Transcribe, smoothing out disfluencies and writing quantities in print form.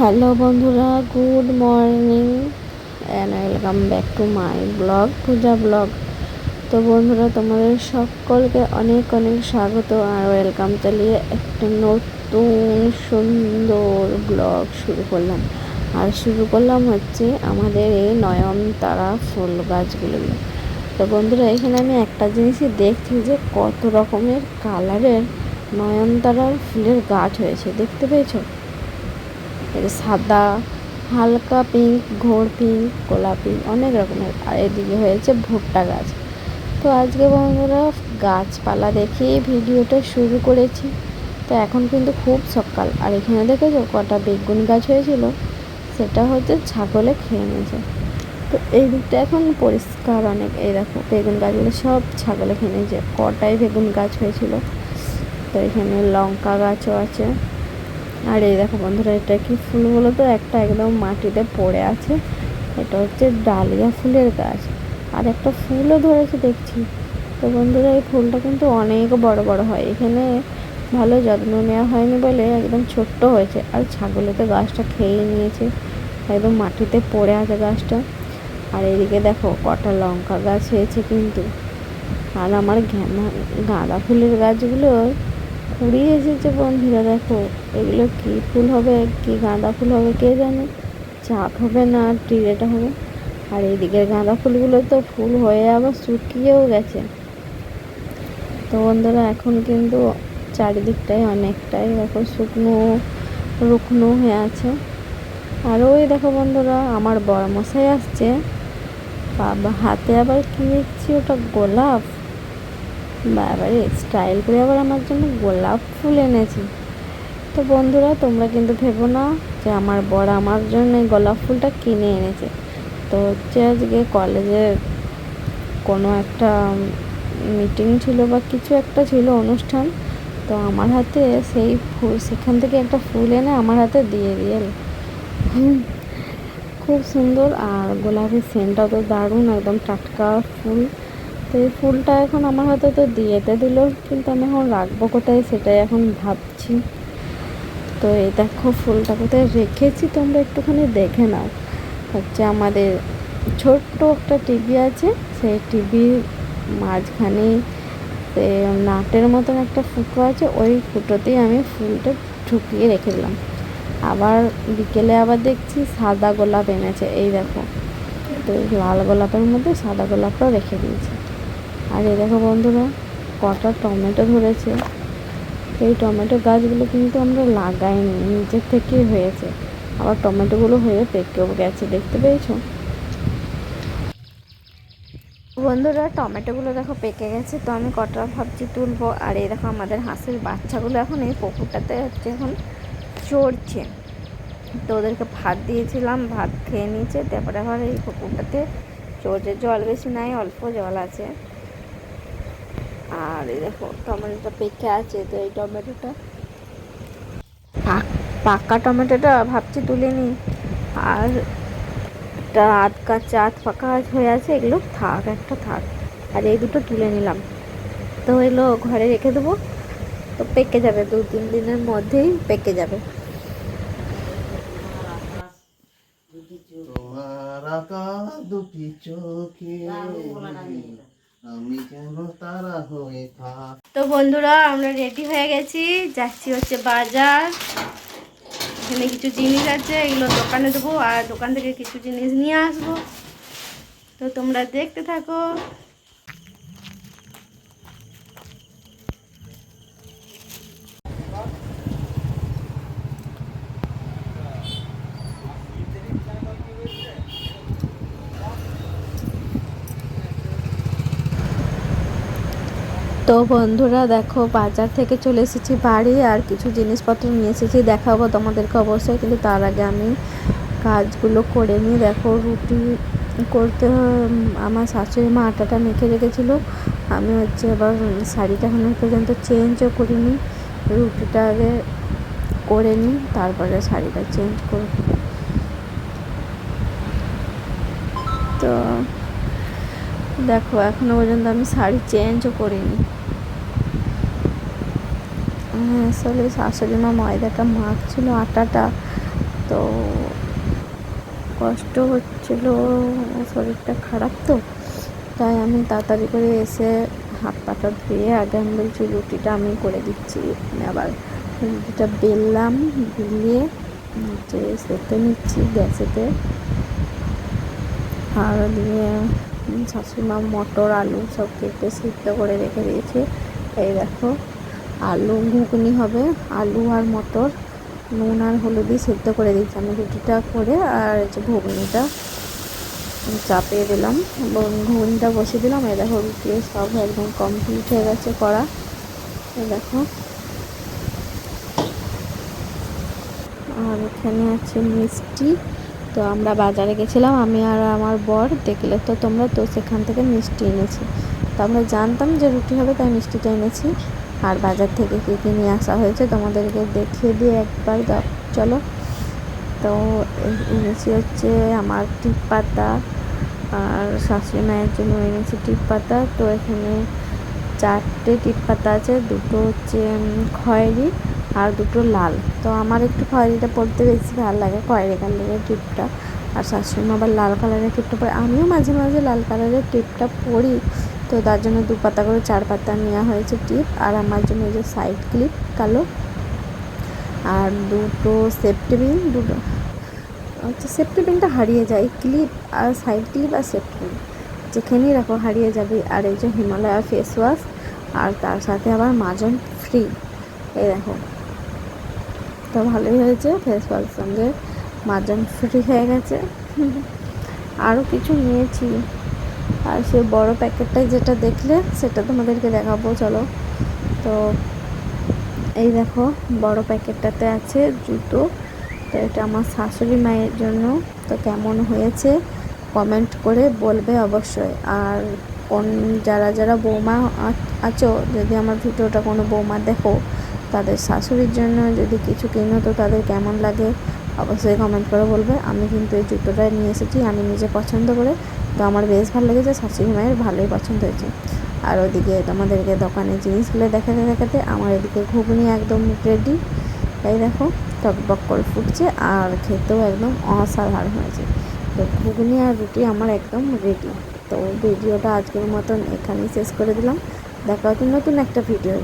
Hello বন্ধুরা, good morning and welcome back to my blog, Puja blog. তো বন্ধুরা, তোমাদের সকলকে অনেক অনেক স্বাগত আর ওয়েলকাম চালিয়ে একটা নতুন সুন্দর ব্লগ শুরু করলাম। আর শুরু করলাম হচ্ছে আমাদের এই নয়নতারা ফুল গাছগুলো। তো বন্ধুরা, এখানে আমি একটা জিনিসই দেখছি যে কত রকমের কালারের নয়নতারার ফুলের গাছ হয়েছে, দেখতে পেয়েছো? সাদা, হালকা পিঙ্ক, ঘোর পিঙ্ক, গোলাপি, অনেক রকমের। আর এদিকে হয়েছে ভুট্টা গাছ। তো আজকে বন্ধুরা গাছপালা দেখেই ভিডিওটা শুরু করেছি। তো এখন কিন্তু খুব সকাল, আর এখানে দেখেছো কটা বেগুন গাছ হয়েছিল, সেটা হচ্ছে ছাগলে খেয়ে নিয়েছে। তো এই দিকটা এখন পরিষ্কার অনেক। এই দেখো বেগুন গাছগুলো সব ছাগলে খেয়ে নিয়েছে। কটাই বেগুন গাছ হয়েছিল। তো এখানে লঙ্কা গাছও আছে। আর এই দেখো বন্ধুরা, এটা কি ফুল বলো তো? একটা একদম মাটিতে পড়ে আছে, এটা হচ্ছে ডালিয়া ফুলের গাছ। আর একটা ফুলও ধরেছে দেখছি। তো বন্ধুরা, এই ফুলটা কিন্তু অনেক বড় বড় হয়। এখানে ভালো যত্ন নেওয়া হয়নি বলে একদম ছোট্ট হয়েছে। আর ছাগলে তো গাছটা খেয়ে নিয়েছে, একদম মাটিতে পড়ে আছে গাছটা। আর এদিকে দেখো কটা লঙ্কা গাছ হয়েছে কিন্তু। আর আমার গাঁদা ফুলের গাছগুলো কুড়ি এসেছে বন্ধুরা। দেখো এগুলো কি ফুল হবে, কি গাঁদা ফুল হবে কে জানে। চাপ হবে না টিরেটা হবে। আর এইদিকে গাঁদা ফুলগুলো তো ফুল হয়ে আবার শুকিয়েও গেছে। তো বন্ধুরা, এখন কিন্তু চারিদিকটাই অনেকটাই দেখো শুকনো রুকনো হয়ে আছে। আর ওই দেখো বন্ধুরা, আমার বড় মশাই আসছে। বাবা, হাতে আবার কি দেখছি, ওটা গোলাপ। বাবারে, স্টাইল করে আবার আমার জন্য গোলাপ ফুল এনেছে। তো বন্ধুরা, তোমরা কিন্তু ভেবো না যে আমার বর আমার জন্য এই গোলাপ ফুলটা কিনে এনেছে। তো হচ্ছে আজকে কলেজে কোনো একটা মিটিং ছিল বা কিছু একটা ছিল, অনুষ্ঠান। তো আমার হাতে সেই ফুল, সেখান থেকে একটা ফুল এনে আমার হাতে দিয়ে দিয়ে খুব সুন্দর। আর গোলাপের সেন্টটাও তো দারুণ, একদম টাটকা ফুল। তো এই ফুলটা এখন আমার হাতে তো দিয়েতে দিল, কিন্তু আমি এখন রাখবো কোথায় সেটাই এখন ভাবছি। তো এই দেখো ফুলটা কোথায় রেখেছি, তোমরা একটুখানি দেখে নাও। হচ্ছে আমাদের ছোট্ট একটা টিভি আছে, সেই টিভির মাঝখানে নাটের মতন একটা ফুটো আছে, ওই ফুটোতেই আমি ফুলটা ঢুকিয়ে রেখে দিলাম। আবার বিকেলে আবার দেখছি সাদা গোলাপ এনেছে, এই দেখো। তো লাল গোলাপের মধ্যে সাদা গোলাপটাও রেখে দিয়েছি। আর এই দেখো বন্ধুরা, কটা টমেটো ধরেছে। এই টমেটো গাছগুলো কিন্তু আমরা লাগাইনি, নিজের থেকেই হয়েছে। আবার টমেটোগুলো হয়ে পেকেও গেছে, দেখতে পেয়েছো বন্ধুরা? টমেটোগুলো দেখো পেকে গেছে। তো আমি কটা ভাবছি তুলবো। আর এই দেখো আমাদের হাঁসের বাচ্চাগুলো এখন এই পুকুরটাতে হচ্ছে এখন চড়ছে। তো ওদেরকে ভাত দিয়েছিলাম, ভাত খেয়ে নিয়েছে। তারপরে আবার এই পুকুরটাতে চড়ছে। জল বেশি নাই, অল্প জল আছে। আর এই দেখো টমেটোটা পেকে আছে। তো এই টমেটোটা পাকা টমেটোটা ভাবছি তুলে নিই। আর একটা আধ কাঁচা আধ পাকা হয়ে আছে, এগুলো থাক, একটা থাক। আর এই দুটো তুলে নিলাম। তো এগুলো ঘরে রেখে দেবো। তো পেকে যাবে, 2-3 দিনের মধ্যেই পেকে যাবে। তোমার আঁকা দুটি চোখে আমি যেন তারা হয়ে থাক। তো বন্ধুরা, আমরা রেডি হয়ে গেছি, যাচ্ছি হচ্ছে বাজার। এখানে কিছু জিনিস আছে, এগুলো দোকানে দেবো আর দোকান থেকে কিছু জিনিস নিয়ে আসবো। তো তোমরা দেখতে থাকো। তো বন্ধুরা দেখো, বাজার থেকে চলে এসেছি বাড়ি, আর কিছু জিনিসপত্র নিয়ে এসেছি, দেখাবো তোমাদেরকে অবশ্যই। কিন্তু তার আগে আমি কাজগুলো করে নিই। দেখো রুটি করতে আমার শাশুড়ি মা আটাটা মেখে রেখেছিলো। আমি হচ্ছে এবার শাড়িটা এখনো পর্যন্ত চেঞ্জও করিনি। রুটিটা আগে করে নিই, তারপরে শাড়িটা চেঞ্জ করব। তো দেখো এখনো পর্যন্ত আমি শাড়ি চেঞ্জও করিনি। আসলে শাশুড়ি মা ময়দাটা মাখছিল আটাটা, তো তো কষ্ট হচ্ছিল, শরীরটা খারাপ তো, তাই আমি তাড়াতাড়ি করে এসে হাত পাটা ধুয়ে আগে আমি বলছি রুটিটা আমি করে দিচ্ছি। আবার রুটিটা বেললাম, বেলিয়ে যে সেঁকে নিচ্ছি গ্যাসেতে। আর দিয়ে শাশুড়িমা মটর আলু সব কেটে সিদ্ধ করে রেখে দিয়েছে। এই দেখো আলু ঘুগনি হবে, আলু আর মটর নুন আর হলুদ দিয়ে সিদ্ধ করে দিচ্ছি আমি রুটিটা করে। আর এই যে ঘুগনিটা চাপিয়ে দিলাম এবং ঘুগনিটা বসিয়ে দিলাম। এই দেখো রুটি সব একদম কমপ্লিট হয়ে গেছে করা। এই দেখো আর এখানে আছে মিষ্টি। তো আমরা বাজারে গেছিলাম আমি আর আমার বর, দেখলে তো তোমরা, তো সেখান থেকে মিষ্টি এনেছি। তো আমরা জানতাম যে রুটি হবে তাই মিষ্টিটা এনেছি। আর বাজার থেকে কী কী নিয়ে আসা হয়েছে তোমাদেরকে দেখিয়ে দিয়ে একবার চলো। তো এনেছি হচ্ছে আমার টিপ পাতা, আর শাশুড়ি মায়ের জন্য এনেছি টিপ পাতা। তো এখানে 4টে টিপ পাতা আছে, 2টো হচ্ছে খয়েরি আর 2টো লাল। তো আমার একটু খয়েরিটা পরতে বেশি ভালো লাগে, খয়েরি কালারের টিপটা। আর শাশুড়ি মা আবার লাল কালারের টিপটা পরে, আমিও মাঝে মাঝে লাল কালারের টিপটা পরি। তো তার জন্য 2 পাতা করে 4 পাতা নেওয়া হয়েছে টিপ। আর আমার জন্য এই যে সাইড ক্লিপ কালো, আর 2টো সেফটি পিন, 2টো আচ্ছা সেফটি পিনটা হারিয়ে যায়, ক্লিপ আর সাইড ক্লিপ আর সেফটি পিন যেখানেই রাখো হারিয়ে যাবে। আর এই যে হিমালয়া ফেস ওয়াশ, আর তার সাথে আবার মাজন ফ্রি। এই দেখো, তো ভালোই হয়েছে, ফেস ওয়াশ সঙ্গে মাজন ফ্রি হয়ে গেছে। আরও কিছু নিয়েছি, আর সে বড় প্যাকেটটা যেটা দেখলে সেটা তোমাদেরকে দেখাবো চলো। তো এই দেখো বড় প্যাকেটটাতে আছে জুতো। তো এটা আমার শাশুড়ি মায়ের জন্য। তো কেমন হয়েছে কমেন্ট করে বলবে অবশ্যই। আর কোন যারা যারা বৌমা আছো, যদি আমার ভিডিওটা কোনো বৌমা দেখো, তাদের শাশুড়ির জন্য যদি কিছু কিনো তো তাদের কেমন লাগে অবশ্যই কমেন্ট করে বলবে। আমি কিন্তু এই জুতোটা নিয়ে এসেছি আমি নিজে পছন্দ করে, তো আমার বেশ ভালো লেগেছে, শাশুড়ি মায়ের ভালোই পছন্দ হয়েছে। আর ওদিকে তোমাদেরকে দোকানের জিনিসগুলো দেখাতে দেখাতে আমার এদিকে ঘুগনি একদম রেডি। এই দেখো টকবক করে ফুটছে, আর খেতেও একদম অসাধারণ হয়েছে। তো ঘুগনি আর রুটি আমার একদম রেডি। তো ভিডিওটা আজকের মতন এখানেই শেষ করে দিলাম, দেখা হচ্ছে নতুন একটা ভিডিও।